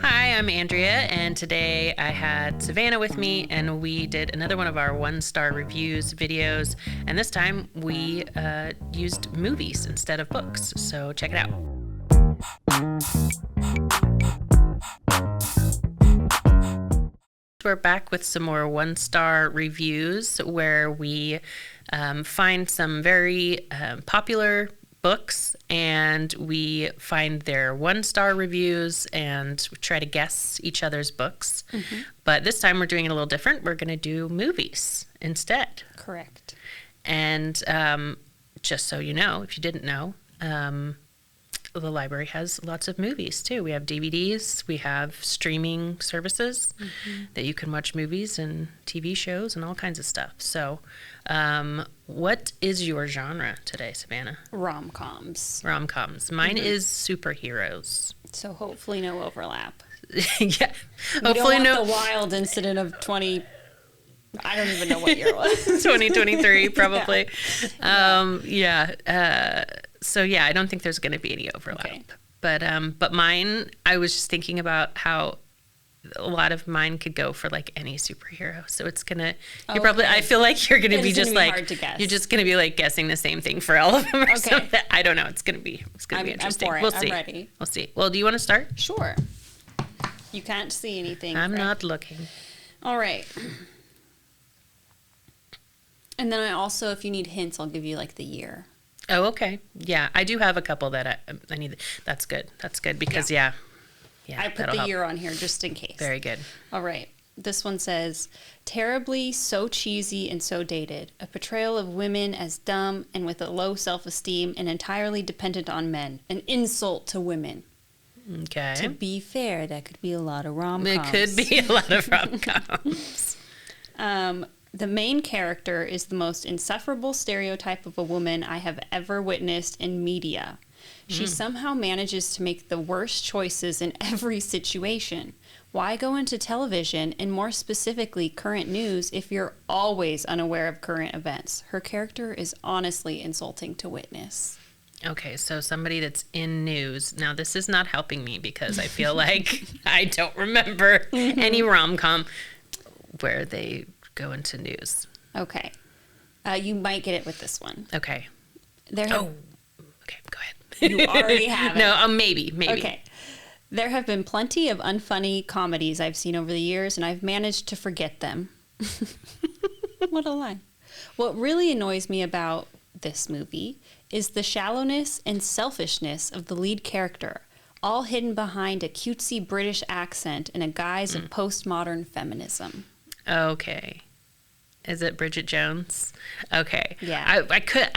Hi, I'm Andrea, and today I had Savannah with me, and we did another one of our one-star reviews videos, and this time we used movies instead of books, so check it out. We're back with some more one-star reviews where we find some very popular books and we find their one-star reviews and try to guess each other's books. Mm-hmm. But this time we're doing it a little different. We're going to do movies instead. Correct. And just so you know, if you didn't know, the library has lots of movies too. We have DVDs, we have streaming services that you can watch movies and TV shows and all kinds of stuff. So what is your genre today, Savannah? Rom-coms. Rom-coms. Mine is superheroes. So hopefully no overlap. Yeah. We don't want the wild incident of I don't even know what year it was. 2023 probably. So yeah, I don't think there's going to be any overlap. Okay. But mine, I was just thinking about how a lot of mine could go for like any superhero. So it's gonna, I feel like you're gonna be just like, you're just gonna be like guessing the same thing for all of them or something. I don't know. It's gonna be interesting. I'm for it. We'll see. I'm ready. We'll see. Well, do you want to start? Sure. You can't see anything. I'm not looking. All right. And then I also, if you need hints, I'll give you like the year. Oh, okay. Yeah, I do have a couple that I need. That's good. That's good because yeah, I put the year on here just in case. Very good. All right. This one says, terribly, so cheesy and so dated. A portrayal of women as dumb and with a low self-esteem and entirely dependent on men. An insult to women. Okay. To be fair, that could be a lot of rom-coms. It could be a lot of rom-coms. The main character is the most insufferable stereotype of a woman I have ever witnessed in media. She somehow manages to make the worst choices in every situation. Why go into television, and more specifically current news, if you're always unaware of current events? Her character is honestly insulting to witness. Okay, so somebody that's in news. Now, this is not helping me because I feel like I don't remember any rom-com where they go into news. Okay. You might get it with this one. Okay. Okay, go ahead. You already have it. No, maybe. Okay. There have been plenty of unfunny comedies I've seen over the years, and I've managed to forget them. What a line. What really annoys me about this movie is the shallowness and selfishness of the lead character, all hidden behind a cutesy British accent and a guise of postmodern feminism. Okay. Is it Bridget Jones? Okay. Yeah.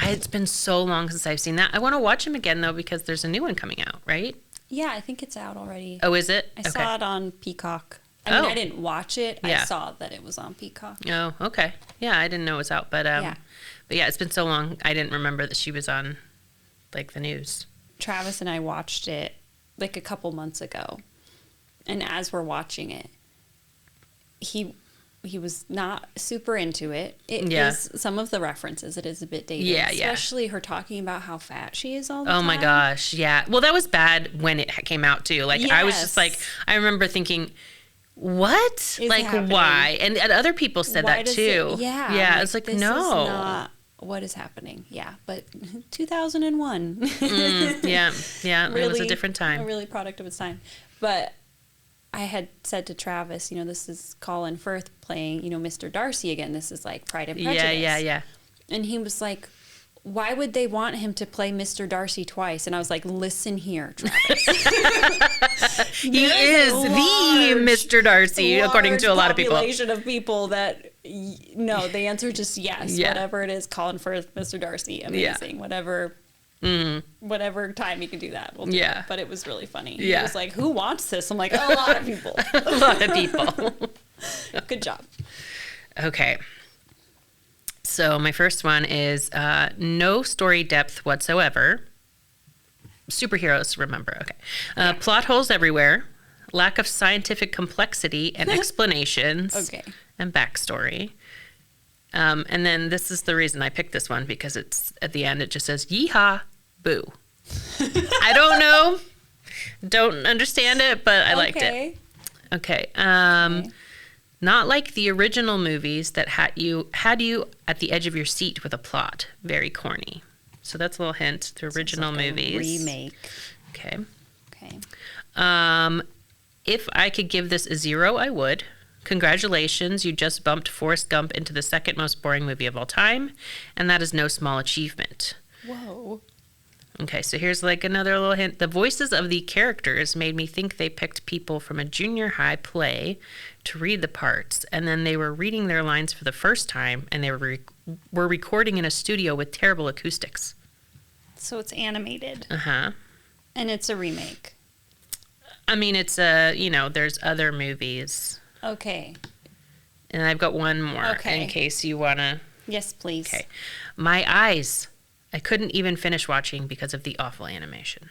It's been so long since I've seen that. I want to watch him again, though, because there's a new one coming out, right? Yeah, I think it's out already. Oh, is it? I saw it on Peacock. I mean, I didn't watch it. Yeah. I saw that it was on Peacock. Oh, okay. Yeah, I didn't know it was out, but yeah, it's been so long. I didn't remember that she was on, like, the news. Travis and I watched it, like, a couple months ago. And as we're watching it, he was not super into it. It is some of the references. It is a bit dated. Yeah, Especially her talking about how fat she is all the time. Oh my gosh, yeah. Well, that was bad when it came out too. Like I was just like, I remember thinking, what? Like happening? why? And other people said that too. Yeah. It's like, this no. Is not what is happening. Yeah, but 2001. Yeah. Really, it was a different time. A really product of its time. But I had said to Travis, this is Colin Firth playing, Mr. Darcy again. This is like Pride and Prejudice. Yeah. And he was like, why would they want him to play Mr. Darcy twice? And I was like, listen here, Travis. He is the Mr. Darcy, according to a lot of people. Population of people that, no, the answer is just yes. Yeah. Whatever it is, Colin Firth, Mr. Darcy, amazing. Yeah. Whatever time you can do that, we'll do it. But it was really funny. Yeah. He was like, who wants this? I'm like, a lot of people. A lot of people. Good job. Okay. So my first one is no story depth whatsoever. Superheroes, remember. Okay. Plot holes everywhere. Lack of scientific complexity and explanations. Okay. And backstory. And then this is the reason I picked this one, because it's at the end, it just says, yeehaw, boo. I don't know Don't understand it, but I liked it. Okay. Okay. Not like the original movies that had you at the edge of your seat with a plot. Very corny. So that's a little hint. The original Sounds like a movies. remake. Okay. Okay. If I could give this a 0, I would. Congratulations, you just bumped Forrest Gump into the second most boring movie of all time, and that is no small achievement. Whoa. Okay, so here's like another little hint. The voices of the characters made me think they picked people from a junior high play to read the parts, and then they were reading their lines for the first time, and they were recording in a studio with terrible acoustics. So it's animated. Uh-huh. And it's a remake. I mean, it's there's other movies. Okay. And I've got one more in case you want to. Yes, please. Okay. My Eyes. I couldn't even finish watching because of the awful animation.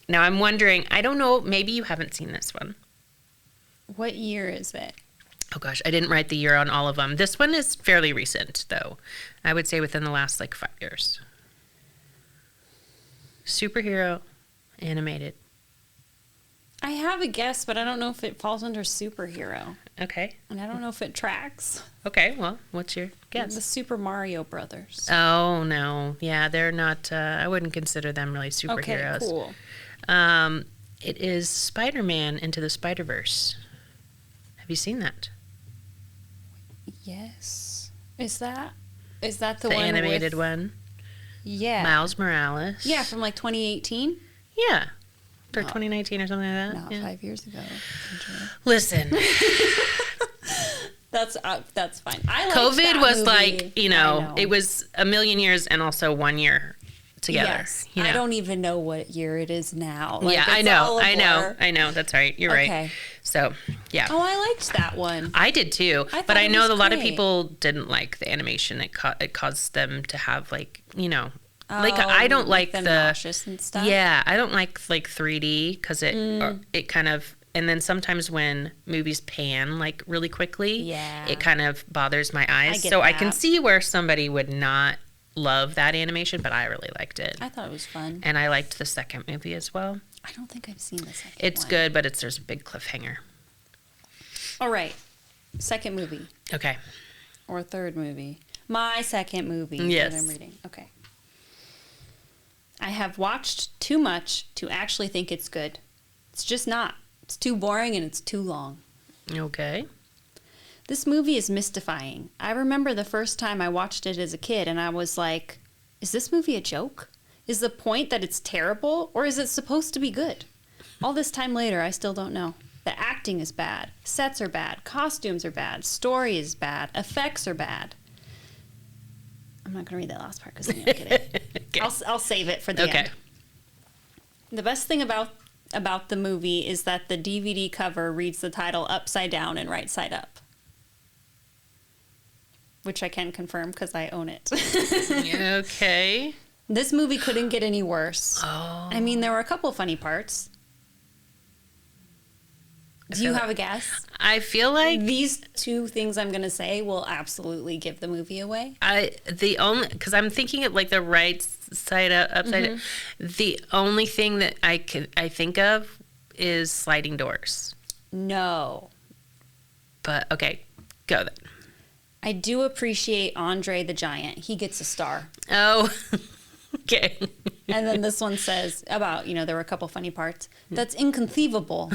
Now I'm wondering, I don't know, maybe you haven't seen this one. What year is it? Oh gosh, I didn't write the year on all of them. This one is fairly recent, though. I would say within the last 5 years. Superhero, animated. I have a guess, but I don't know if it falls under superhero. Okay. And I don't know if it tracks. Okay, well, what's your guess? The Super Mario Brothers. Oh, no. Yeah, they're not, I wouldn't consider them really superheroes. Okay, cool. It is Spider-Man Into the Spider-Verse. Have you seen that? Yes. Is that the The one animated with, one? Yeah. Miles Morales. Yeah, from 2018? Yeah. Or No. 2019 or something like that. Not Yeah. 5 years ago. Listen. That's fine. I liked COVID that was movie. I know, it was a million years and also 1 year together. Yes. You know? I don't even know what year it is now. Yeah, I it's know. all a blur. I know. That's right. You're right. Okay. So, yeah. Oh, I liked that one. I did too, I but thought I it know was that a lot of great. people didn't like the animation. It caused them to have I Oh, don't like them the nauseous and stuff. Yeah, I don't like 3D because it kind of, and then sometimes when movies pan really quickly, Yeah. it kind of bothers my eyes. get So I can that. see where somebody would not love that animation, but I really liked it. I thought it was fun. And I liked the second movie as well. I don't think I've seen the second It's one. good, but there's a big cliffhanger. All right. Second movie. Okay. Or third movie. My second movie Yes. that I'm reading. Okay. I have watched too much to actually think it's good. It's just not. It's too boring and it's too long. Okay. This movie is mystifying. I remember the first time I watched it as a kid and I was like, is this movie a joke? Is the point that it's terrible or is it supposed to be good? All this time later, I still don't know. The acting is bad. Sets are bad. Costumes are bad. Story is bad. Effects are bad. I'm not going to read that last part because then you'll get it. Okay. I'll save it for the Okay. end. The best thing about the movie is that the DVD cover reads the title upside down and right side up. Which I can confirm because I own it. Okay. This movie couldn't get any worse. Oh. I mean, there were a couple funny parts. Do you have a guess? I feel like These two things I'm going to say will absolutely give the movie away. because I'm thinking of the right side up, upside down. The only thing that I think of is sliding doors. No. But okay, go then. I do appreciate Andre the Giant. He gets a star. Oh, okay. And then this one says about, there were a couple funny parts. That's inconceivable.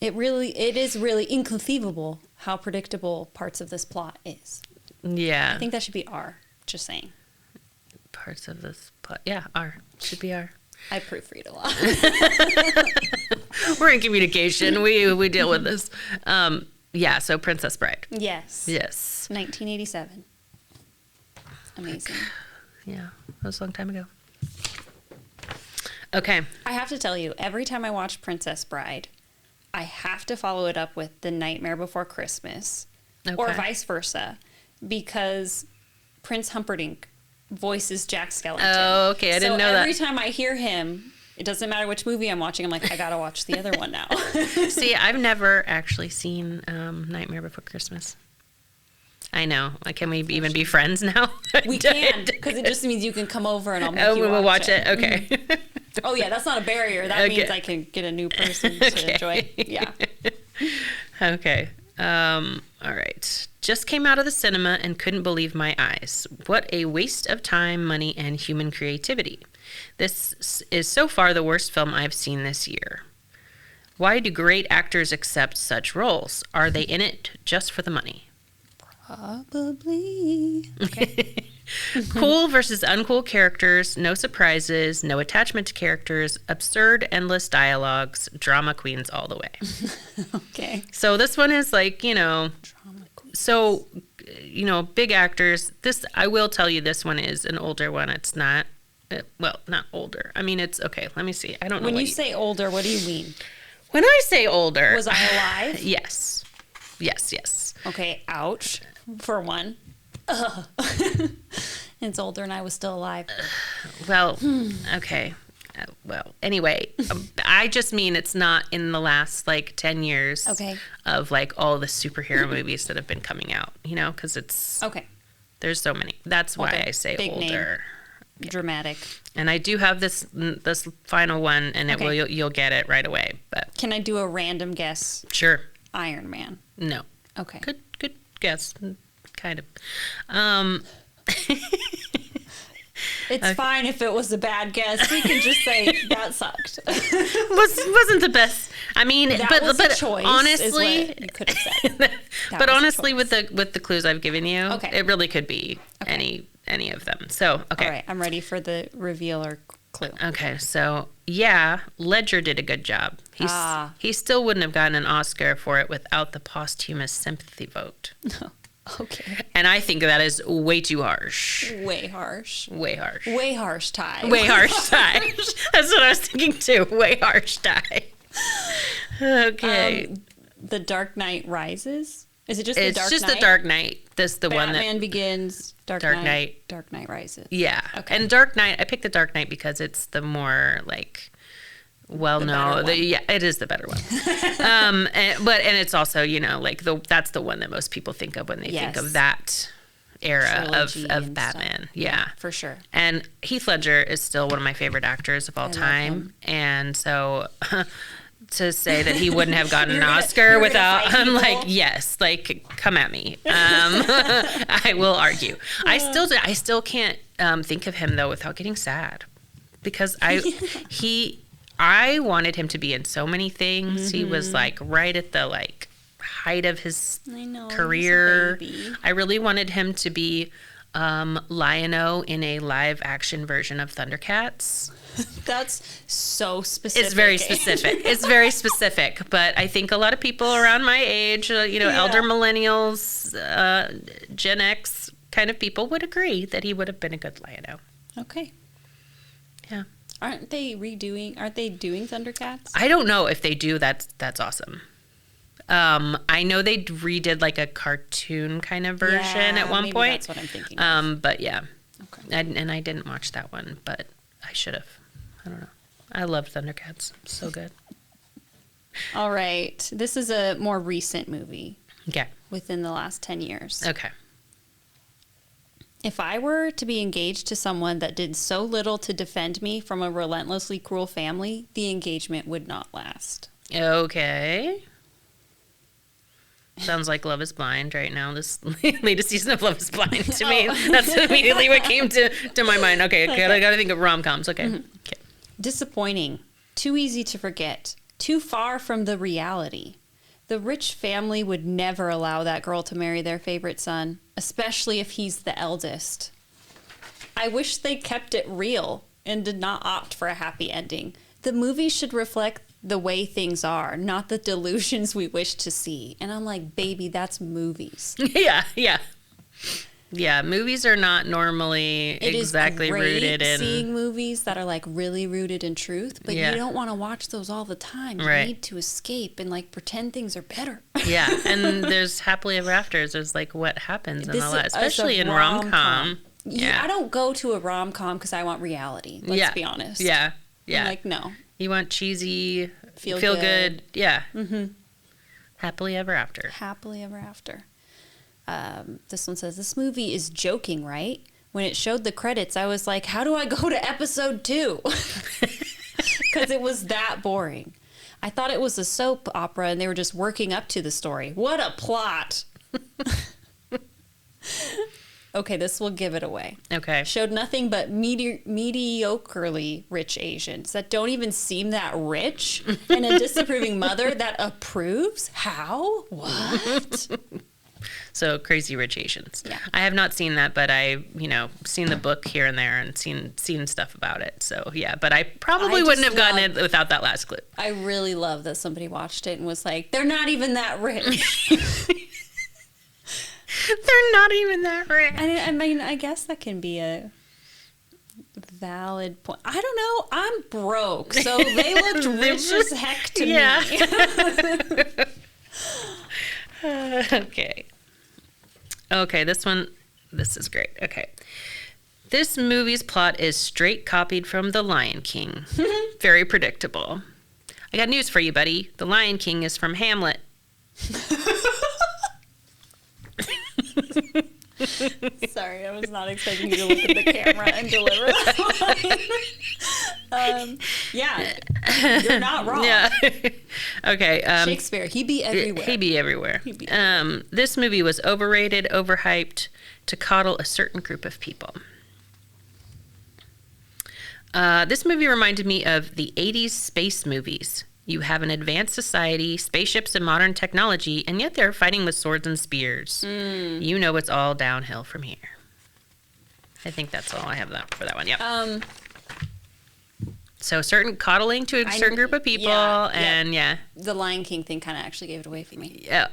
It is really inconceivable how predictable parts of this plot is. Yeah. I think that should be R. Just saying. Parts of this plot. Yeah, R. Should be R. I proofread a lot. We're in communication. We deal with this. Yeah, so Princess Bride. Yes. Yes. 1987. Amazing. Yeah, that was a long time ago. Okay. I have to tell you, every time I watch Princess Bride, I have to follow it up with The Nightmare Before Christmas, or Okay. vice versa, because Prince Humperdinck voices Jack Skellington. Oh, okay. I didn't know that. Every time I hear him, it doesn't matter which movie I'm watching, I'm like, I gotta watch the other one now. See, I've never actually seen Nightmare Before Christmas. I know. Can we even be friends now? We can, because it just means you can come over and I'll make Oh, you we'll watch it. it. Okay. Oh, yeah, that's not a barrier. That Okay. means I can get a new person to enjoy. Yeah. Okay. All right. Just came out of the cinema and couldn't believe my eyes. What a waste of time, money, and human creativity. This is so far the worst film I've seen this year. Why do great actors accept such roles? Are they in it just for the money? Probably. Okay. Cool versus uncool characters, no surprises, no attachment to characters, absurd, endless dialogues, drama queens all the way. Okay. So this one is like, Drama queen. so, big actors. This, I will tell you, this one is an older one. It's not, well, not older. I mean, it's, okay, let me see. I don't know When what you say older, what do you mean? When I say older. Was I alive? Yes. Yes. Okay, ouch. For one. Ugh. It's older and I was still alive. Well, okay. Well, anyway, I just mean it's not in the last like 10 years Okay. of like all the superhero movies that have been coming out, because it's, Okay. there's so many. That's why Older. I say Big name. older. Dramatic. And I do have this final one, and it Okay. will you'll get it right away. But Can I do a random guess? sure, Iron Man. no, Okay. good guess, kind of. It's fine if it was a bad guess. We can just say that sucked. Wasn't the best. I mean, That but was a choice, is honestly, what you could have said. That but was a honestly, choice. with the clues I've given you, Okay. it really could be Okay. any of them. So okay. All right, I'm ready for the reveal or clue. Okay, so yeah, Ledger did a good job. He still wouldn't have gotten an Oscar for it without the posthumous sympathy vote. Okay. And I think that is way too harsh. Way harsh. Way harsh. Way harsh tie. Way harsh tie. That's what I was thinking too. Way harsh tie. Okay. The Dark Knight Rises? Is it just the It's Dark just Knight? the Dark Knight. That's the one that. Batman Begins, Dark Dark Knight, Knight. Dark Knight Rises. Yeah. Okay. And Dark Knight, I picked the Dark Knight because it's the more like well-known. better one. Yeah, it is the better one. And it's also, like that's the one that most people think of when they think Yes. of that era Trilogy of and Batman. stuff. Yeah. For sure. And Heath Ledger is still one of my favorite actors of all love time. him. And so to say that he wouldn't have gotten an You're gonna- Oscar you're gonna without, fight I'm like, people? yes, like come at me. I will argue. I still can't think of him though without getting sad, because I wanted him to be in so many things. He was like right at the like height of his I know. career. He's a baby. I really wanted him to be Lion-O in a live action version of Thundercats. That's so specific. It's very specific. It's very specific, but I think a lot of people around my age, elder millennials, Gen X kind of people would agree that he would have been a good Lion-O. Okay. Yeah. Aren't they doing Thundercats? I don't know if they do. That's awesome. I know they redid like a cartoon kind of version at one maybe point. That's what I'm thinking. But yeah, Okay. and I didn't watch that one, but I should have. I don't know. I love Thundercats. So good. All right. This is a more recent movie Okay. within the last 10 years. Okay. If I were to be engaged to someone that did so little to defend me from a relentlessly cruel family, the engagement would not last. Okay. Sounds like Love is Blind right now. This latest season of Love is Blind to me. That's immediately what came to my mind. Okay, I gotta think of rom-coms. Okay. Okay. Disappointing. Too easy to forget. Too far from the reality. The rich family would never allow that girl to marry their favorite son, especially if he's the eldest. I wish they kept it real and did not opt for a happy ending. The movie should reflect the way things are, not the delusions we wish to see. And I'm like, baby, that's movies. Yeah, movies are not normally It exactly is great rooted in. seeing movies that are like really rooted in truth, but Yeah. you don't want to watch those all the time. You Right. need to escape and like pretend things are better. Yeah, and there's happily ever afters. There's like what happens in This the life, is a especially in rom-com. Yeah, I don't go to a rom-com because I want reality. Let's be honest. Yeah, I'm yeah. like, no. You want cheesy, Feel feel good. good. Yeah. Mm-hmm. Happily ever after. Happily ever after. This one says, this movie is joking, right? When it showed the credits, I was like, how do I go to episode 2? because it was that boring. I thought it was a soap opera and they were just working up to the story. What a plot. Okay, this will give it away. Okay. Showed nothing but mediocrely rich Asians that don't even seem that rich, and a disapproving mother that approves? How? What? So Crazy Rich Asians. Yeah. I have not seen that, but I, seen the book here and there and seen stuff about it. So yeah, but I probably wouldn't have gotten it without that last clip. I really love that somebody watched it and was like, they're not even that rich. They're not even that rich. I mean, I guess that can be a valid point. I don't know. I'm broke, so they looked rich as heck to me. Okay, this is great. Okay. This movie's plot is straight copied from The Lion King. Very predictable. I got news for you, buddy. The Lion King is from Hamlet. Sorry, I was not expecting you to look at the camera and deliver that line. Yeah, you're not wrong. Yeah. Okay. Shakespeare, he be everywhere. He be everywhere. This movie was overrated, overhyped to coddle a certain group of people. This movie reminded me of the 80s space movies. You have an advanced society, spaceships and modern technology, and yet they're fighting with swords and spears. You know it's all downhill from here. I think that's all I have for that one. Yep. So certain coddling to a certain group of people, and The Lion King thing kind of actually gave it away for me. Yeah.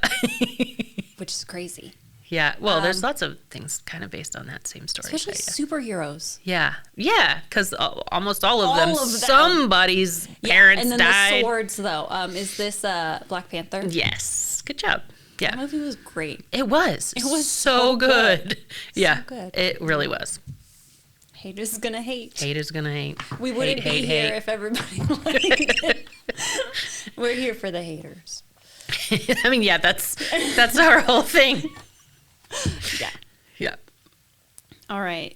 Which is crazy. Yeah, well, there's lots of things kind of based on that same story. Especially superheroes. Yeah, because almost all of them, somebody's parents and then died. The swords, though. Is this Black Panther? Yes, good job. Yeah, that movie was great. It was. It was so good. Yeah, so good. It really was. Haters gonna hate. Haters gonna hate. We wouldn't be here if everybody liked it. We're here for the haters. I mean, yeah, that's our whole thing. Yeah. Yeah. All right.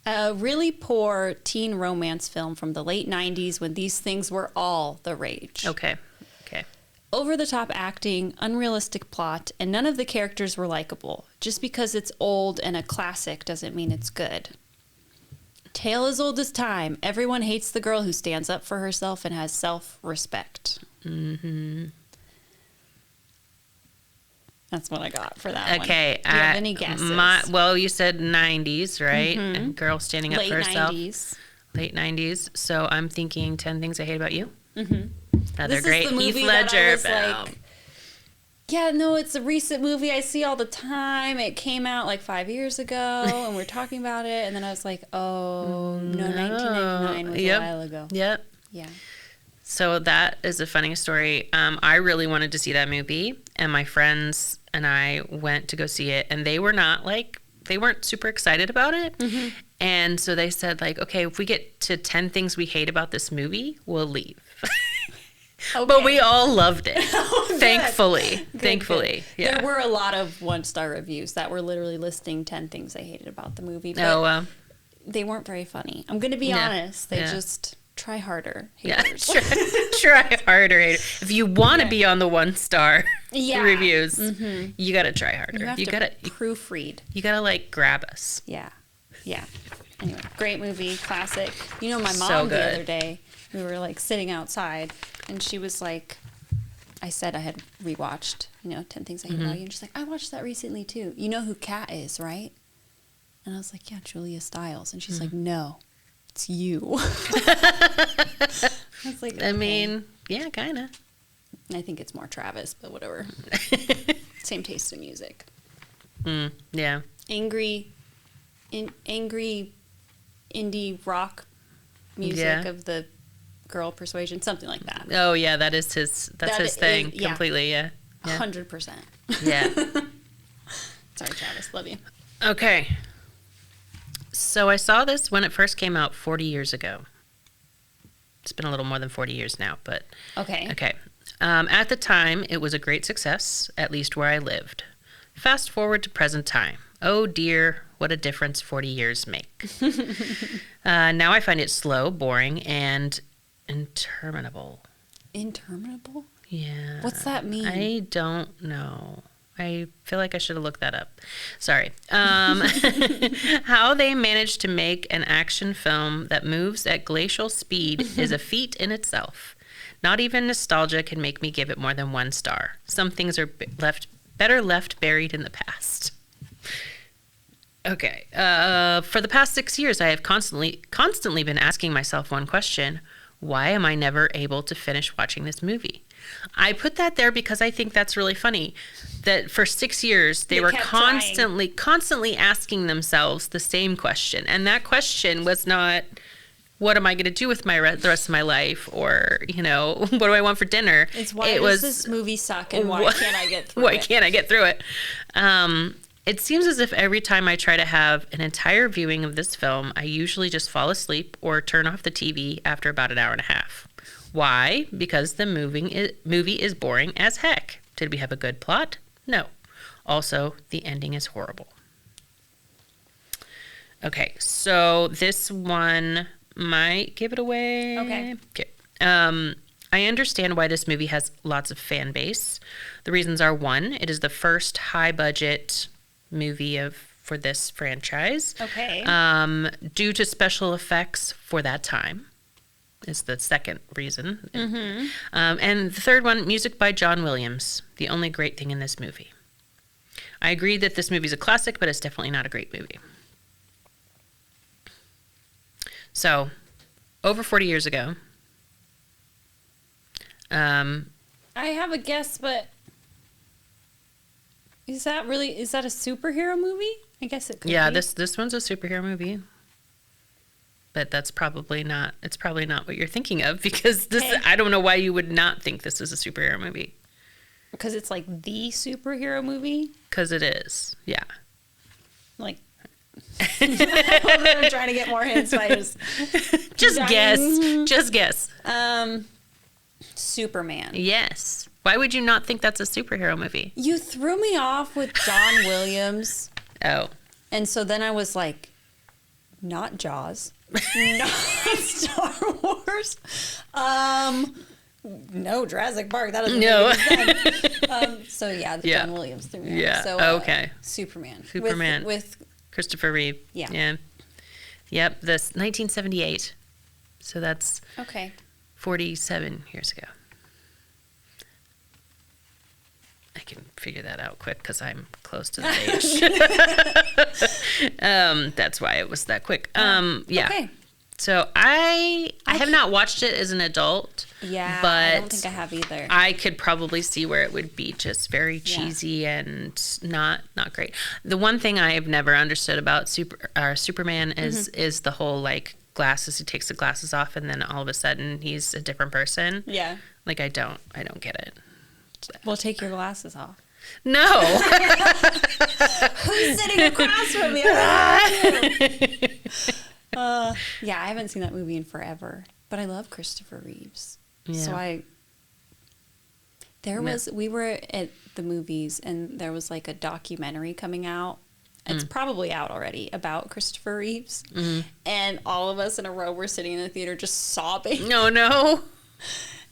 A really poor teen romance film from the late 90s when these things were all the rage. Okay. Over-the-top acting, unrealistic plot, and none of the characters were likable. Just because it's old and a classic doesn't mean it's good. Tale as old as time. Everyone hates the girl who stands up for herself and has self-respect. Mm-hmm. That's what I got for that one. Okay. Do you have any guesses? Well, you said 90s, right? Mm-hmm. And girl standing up for herself. Late 90s. So I'm thinking 10 Things I Hate About You. Mm-hmm. Another great Heath Ledger film. Yeah, no, it's a recent movie I see all the time. It came out like 5 years ago, and we're talking about it. And then I was like, oh, no, 1999 was a while ago. Yep. Yeah. So that is a funny story. I really wanted to see that movie, and my friends and I went to go see it, and they weren't super excited about it. Mm-hmm. And so they said, like, okay, if we get to 10 things we hate about this movie, we'll leave. Okay. But we all loved it. Oh, thankfully. Good. Yeah. There were a lot of 1-star reviews that were literally listing 10 things they hated about the movie. But they weren't very funny. I'm going to be honest. They just try harder, haters. Yeah, try harder, haters. If you want to be on the 1-star reviews, you got to try harder. You got to proofread. You got to, grab us. Yeah. Anyway, great movie, classic. My mom the other day, we were, sitting outside, and she was like, I said I had rewatched, 10 Things I Hate About You, and she's like, I watched that recently, too. You know who Kat is, right? And I was like, yeah, Julia Stiles. And she's like, no, it's you. I was like, okay. I mean, yeah, kind of. I think it's more Travis, but whatever. Same taste in music. Yeah. Angry indie rock music of the girl persuasion, something like that. Oh yeah, that's his thing. Completely, yeah. 100%. Yeah. Sorry, Travis, love you. Okay. So I saw this when it first came out 40 years ago. It's been a little more than 40 years now, but okay. At the time, it was a great success, at least where I lived. Fast forward to present time. Oh dear, what a difference 40 years make. Now I find it slow, boring, and interminable. Interminable? Yeah. What's that mean? I don't know. I feel like I should have looked that up. Sorry. How they managed to make an action film that moves at glacial speed is a feat in itself. Not even nostalgia can make me give it more than 1 star. Some things are better left buried in the past. Okay. For the past 6 years, I have constantly been asking myself one question. Why am I never able to finish watching this movie? I put that there because I think that's really funny. That for 6 years, they were constantly asking themselves the same question. And that question was not, what am I going to do with the rest of my life? Or, what do I want for dinner? It's why does this movie suck and why can't I get through it? Why can't I get through it? It seems as if every time I try to have an entire viewing of this film, I usually just fall asleep or turn off the TV after about an hour and a half. Why? Because the movie is boring as heck. Did we have a good plot? No. Also, the ending is horrible. Okay, so this one might give it away. Okay. I understand why this movie has lots of fan base. The reasons are, 1, it is the first high-budget movie for this franchise. Okay. Due to special effects for that time is the second reason. Mm-hmm. And the third one, music by John Williams, the only great thing in this movie. I agree that this movie is a classic, but it's definitely not a great movie. So, over 40 years ago. I have a guess, but is that a superhero movie? I guess it could be. This one's a superhero movie. But it's probably not what you're thinking of, because I don't know why you would not think this is a superhero movie. Because it's like the superhero movie? Because it is, yeah. Like, I'm trying to get more hints by just guess. Superman. Yes. Why would you not think that's a superhero movie? You threw me off with John Williams. Oh. And so then I was like, not Jaws. Not Star Wars. No, Jurassic Park. That doesn't make any sense. So yeah, John Williams threw me off. So, okay. Superman. With Christopher Reeve. Yeah. Yep, this 1978. So that's 47 years ago. I can figure that out quick because I'm close to the age. That's why it was that quick. Yeah. Okay. So I have not watched it as an adult. Yeah, but I don't think I have either. I could probably see where it would be just very cheesy and not great. The one thing I've never understood about Superman is the whole like glasses. He takes the glasses off and then all of a sudden he's a different person. Yeah. Like I don't get it. Well, take your glasses off. No. Who's sitting across from me? Yeah, I haven't seen that movie in forever, but I love Christopher Reeves. Yeah. So we were at the movies and there was like a documentary coming out. It's probably out already about Christopher Reeves. Mm. And all of us in a row were sitting in the theater just sobbing. No.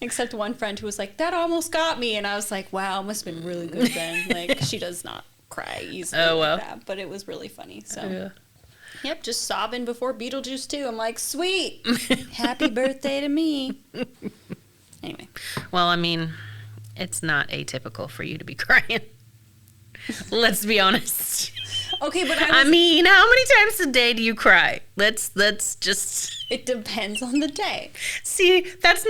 Except one friend who was like, that almost got me. And I was like, wow, it must have been really good then. Like, she does not cry easily like that. But it was really funny. So, Yep, just sobbing before Beetlejuice 2. I'm like, sweet. Happy birthday to me. Anyway. Well, I mean, it's not atypical for you to be crying. Let's be honest. Okay, but I mean, how many times a day do you cry? Let's just. It depends on the day. See, that's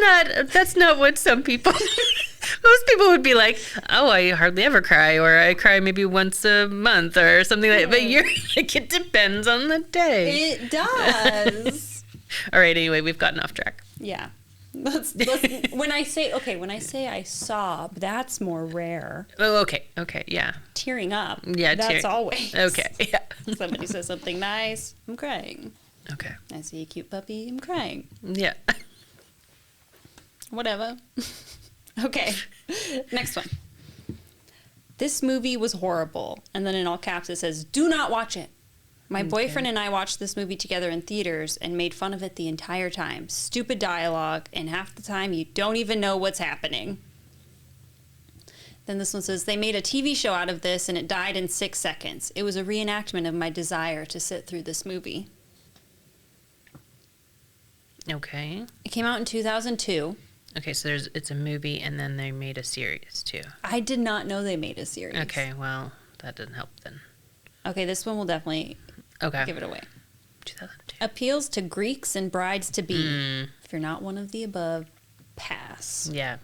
not what some people. Most people would be like, "Oh, I hardly ever cry, or I cry maybe once a month, or something like that." But you're like, it depends on the day. It does. All right. Anyway, we've gotten off track. Yeah. Let's when I say I sob, that's more rare. Oh, okay, yeah. Tearing up, that's always okay. Yeah. Somebody says something nice, I'm crying. Okay. I see a cute puppy, I'm crying. Yeah. Whatever. Okay. Next one. This movie was horrible. And then in all caps it says, do not watch it. My boyfriend and I watched this movie together in theaters and made fun of it the entire time. Stupid dialogue, and half the time you don't even know what's happening. Then this one says, they made a TV show out of this and it died in 6 seconds. It was a reenactment of my desire to sit through this movie. Okay. It came out in 2002. Okay, so it's a movie and then they made a series too. I did not know they made a series. Okay, well, that didn't help then. Okay, this one will definitely give it away. 2002. Appeals to Greeks and brides-to-be. If you're not one of the above, pass. Yeah.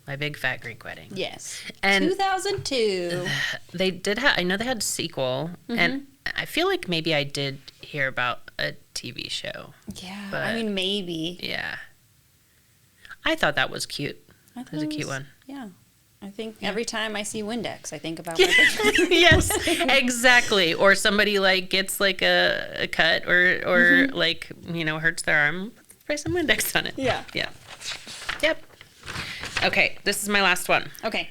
My Big Fat Greek Wedding. Yes. And 2002. They did have, I know they had a sequel, and I feel like maybe I did hear about a TV show. Yeah, but, I mean, maybe. Yeah. I thought that was cute. It was a cute one. Yeah. I think every time I see Windex, I think about my picture. Yes, exactly. Or somebody like gets like a cut or like, you know, hurts their arm. Spray some Windex on it. Yeah. Yeah. Yep. Okay, this is my last one. Okay.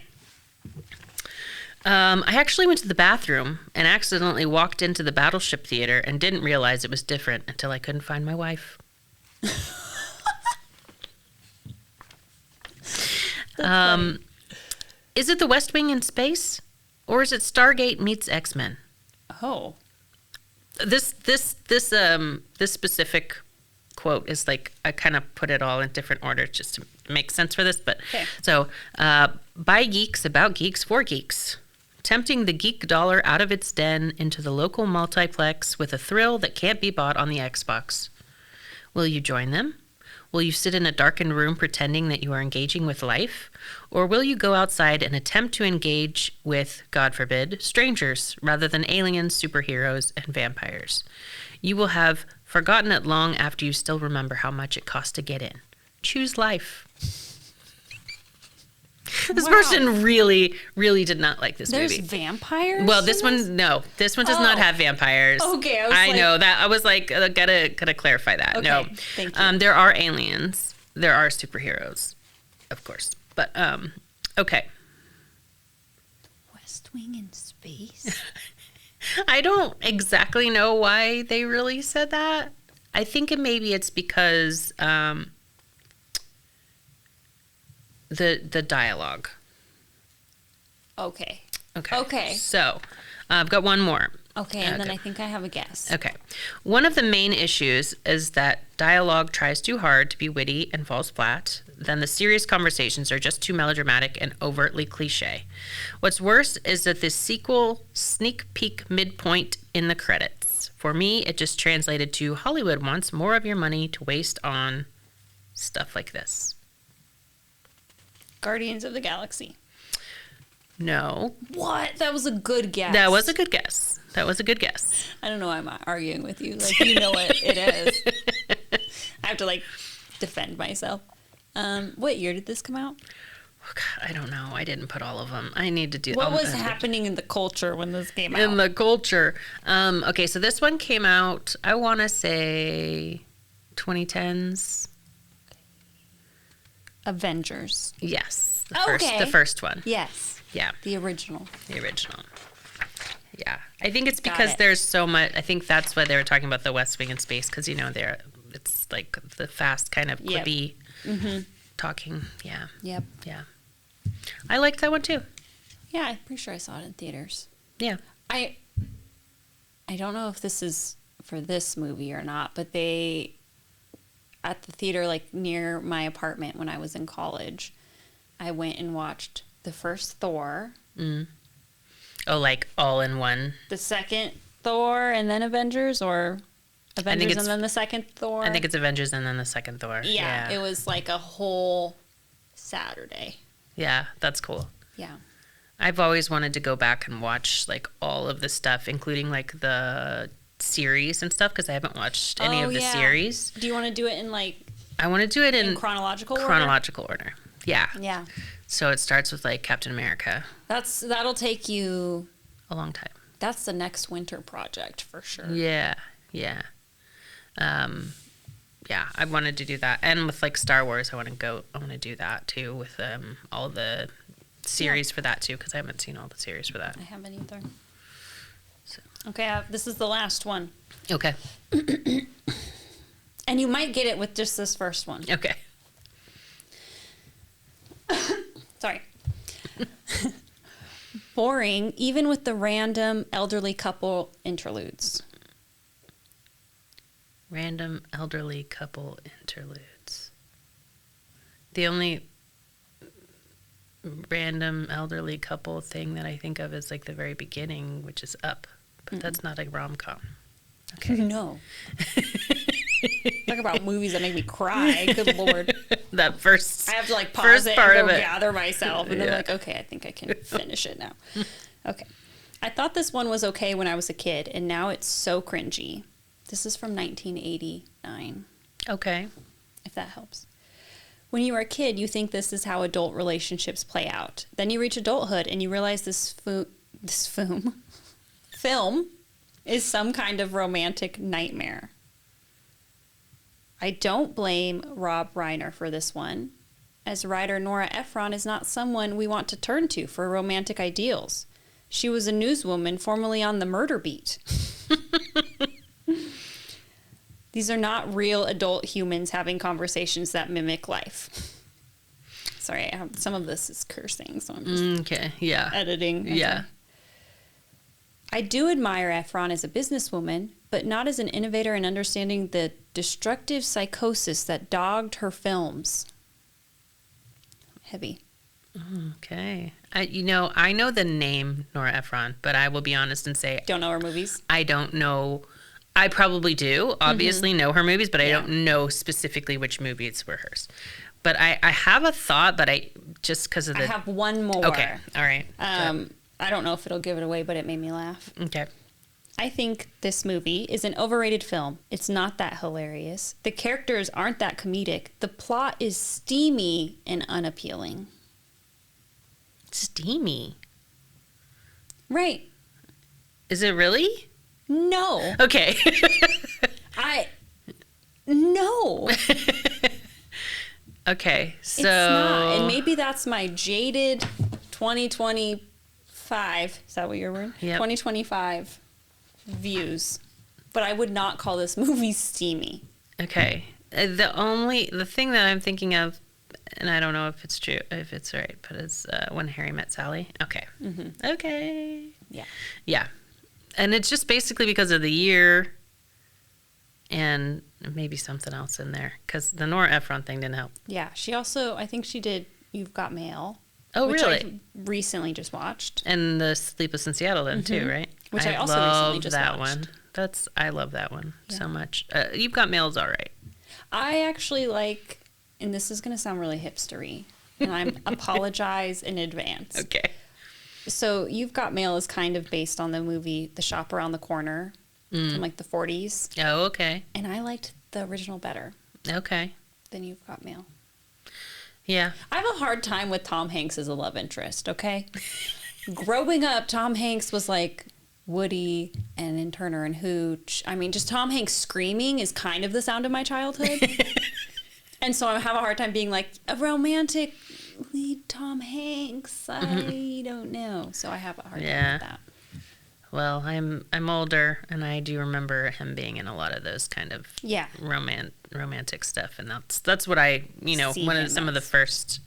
I actually went to the bathroom and accidentally walked into the Battleship Theater and didn't realize it was different until I couldn't find my wife. Is it the West Wing in space? Or is it Stargate meets X-Men? Oh. This specific quote is like, I kind of put it all in different order just to make sense for this. But okay. So, by geeks, about geeks, for geeks. Tempting the geek dollar out of its den into the local multiplex with a thrill that can't be bought on the Xbox. Will you join them? Will you sit in a darkened room pretending that you are engaging with life? Or will you go outside and attempt to engage with, God forbid, strangers rather than aliens, superheroes, and vampires? You will have forgotten it long after you still remember how much it cost to get in. Choose life. This person really, really did not like this movie. There's vampires? Well, this one, no. This one does not have vampires. Okay, I know that. I was like, gotta clarify that. Okay, no. thank you. There are aliens. There are superheroes, of course. But, okay. West Wing in space? I don't exactly know why they really said that. I think maybe it's because the dialogue. Okay. Okay. So, I've got one more. Okay, and then I think I have a guess. Okay. One of the main issues is that dialogue tries too hard to be witty and falls flat. Then the serious conversations are just too melodramatic and overtly cliche. What's worse is that this sequel sneak peek midpoint in the credits. For me, it just translated to Hollywood wants more of your money to waste on stuff like this. Guardians of the Galaxy. No. What? That was a good guess. That was a good guess. I don't know why I'm arguing with you. Like, you know what it is. I have to, like, defend myself. What year did this come out? Oh, God, I don't know. I didn't put all of them. I need to do... What was happening in the culture when this came out? In the culture. Okay, so this one came out, I want to say 2010s. Avengers. Yes. The first one. Yes. Yeah. The original. Yeah. I think it's because there's so much. I think that's why they were talking about the West Wing in space, because, you know, it's like the fast kind of quippy talking. Yeah. Yep. Yeah. I liked that one too. Yeah, I'm pretty sure I saw it in theaters. Yeah. I don't know if this is for this movie or not, but they, at the theater, like near my apartment when I was in college, I went and watched the first Thor. Mm. Oh, like all in one? The second Thor and then Avengers, or Avengers and then the second Thor? I think it's Avengers and then the second Thor. Yeah, it was like a whole Saturday. Yeah, that's cool. Yeah. I've always wanted to go back and watch like all of the stuff, including like the series and stuff, because I haven't watched any of the series. Do you want to do it in like... I want to do it in chronological order? Chronological order. Yeah. Yeah. So it starts with like Captain America. That'll take you a long time. That's the next winter project for sure. Yeah. Yeah. Yeah, I wanted to do that. And with like Star Wars, I want to do that too with all the series for that too, because I haven't seen all the series for that. I haven't either. So. Okay, this is the last one. Okay. And you might get it with just this first one. Okay. Sorry. Boring, even with the random elderly couple interludes. Random elderly couple interludes. The only random elderly couple thing that I think of is like the very beginning, which is Up. But that's not a rom-com. Okay. No. Talk about movies that make me cry. Good Lord. That first I have to like pause it part and go of it. gather myself. And then like, okay, I think I can finish it now. Okay. I thought this one was okay when I was a kid, and now it's so cringy. This is from 1989. Okay. If that helps. When you are a kid, you think this is how adult relationships play out. Then you reach adulthood and you realize this film is some kind of romantic nightmare. I don't blame Rob Reiner for this one, as writer Nora Ephron is not someone we want to turn to for romantic ideals. She was a newswoman formerly on the murder beat. These are not real adult humans having conversations that mimic life. Sorry, some of this is cursing, so I'm just editing. Okay. Yeah. I do admire Ephron as a businesswoman, but not as an innovator in understanding the destructive psychosis that dogged her films. Heavy. Okay. I know the name Nora Ephron, but I will be honest and say Don't know her movies? I don't know. I probably do, obviously, know her movies, but I don't know specifically which movies were hers. But I have a thought, but just because of the... I have one more. Okay, all right. I don't know if it'll give it away, but it made me laugh. Okay. I think this movie is an overrated film. It's not that hilarious. The characters aren't that comedic. The plot is steamy and unappealing. Steamy? Right. Is it really? No. Okay. No. Okay, so... It's not. And maybe that's my jaded 2025, is that what your word? Yep. 2025 views. But I would not call this movie steamy. Okay. The thing that I'm thinking of, and I don't know if it's true, if it's right, but it's When Harry Met Sally. Okay. Mm-hmm. Okay. Yeah. Yeah. And it's just basically because of the year and maybe something else in there. Because the Nora Ephron thing didn't help. Yeah. She also, I think she did You've Got Mail. Oh, which really? I recently just watched. And the Sleepless in Seattle then too, right? Which I also recently just that watched. one. I love that one so much. You've Got Mail's all right. I actually like, and this is going to sound really hipstery, and I apologize in advance. Okay. So You've Got Mail is kind of based on the movie The Shop Around the Corner from like the 40s. Oh, okay. And I liked the original better Okay. than You've Got Mail. Yeah. I have a hard time with Tom Hanks as a love interest, okay? Growing up, Tom Hanks was like Woody and in Turner and Hooch. I mean, just Tom Hanks screaming is kind of the sound of my childhood. And so I have a hard time being like, a romantic lead Tom Hanks. I don't know. So I have a hard time with that. Well, I'm older, and I do remember him being in a lot of those kind of romantic stuff, and that's what I some of the first.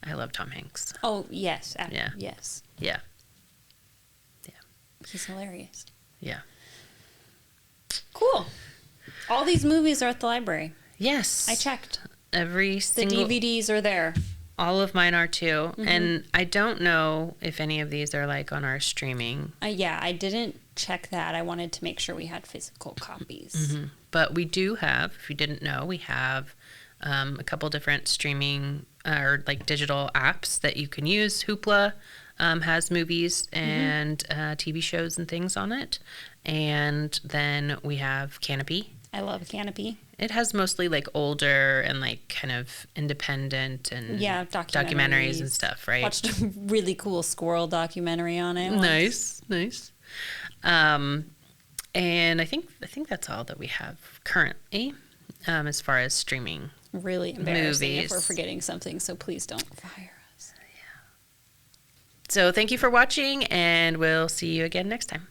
I love Tom Hanks. Oh yes, Yeah. Yes. Yeah. He's hilarious. Yeah. Cool. All these movies are at the library. Yes. I checked. Every single... The DVDs are there. All of mine are too. Mm-hmm. And I don't know if any of these are like on our streaming. Yeah, I didn't check that. I wanted to make sure we had physical copies. Mm-hmm. But we do have, if you didn't know, we have a couple different streaming or like digital apps that you can use. Hoopla has movies and TV shows and things on it. And then we have Canopy. I love Canopy. It has mostly like older and like kind of independent and documentaries and stuff, right? Watched a really cool squirrel documentary on it. Nice. And I think that's all that we have currently as far as streaming. Really embarrassing movies. if we're forgetting something, so please don't fire us. So thank you for watching, and we'll see you again next time.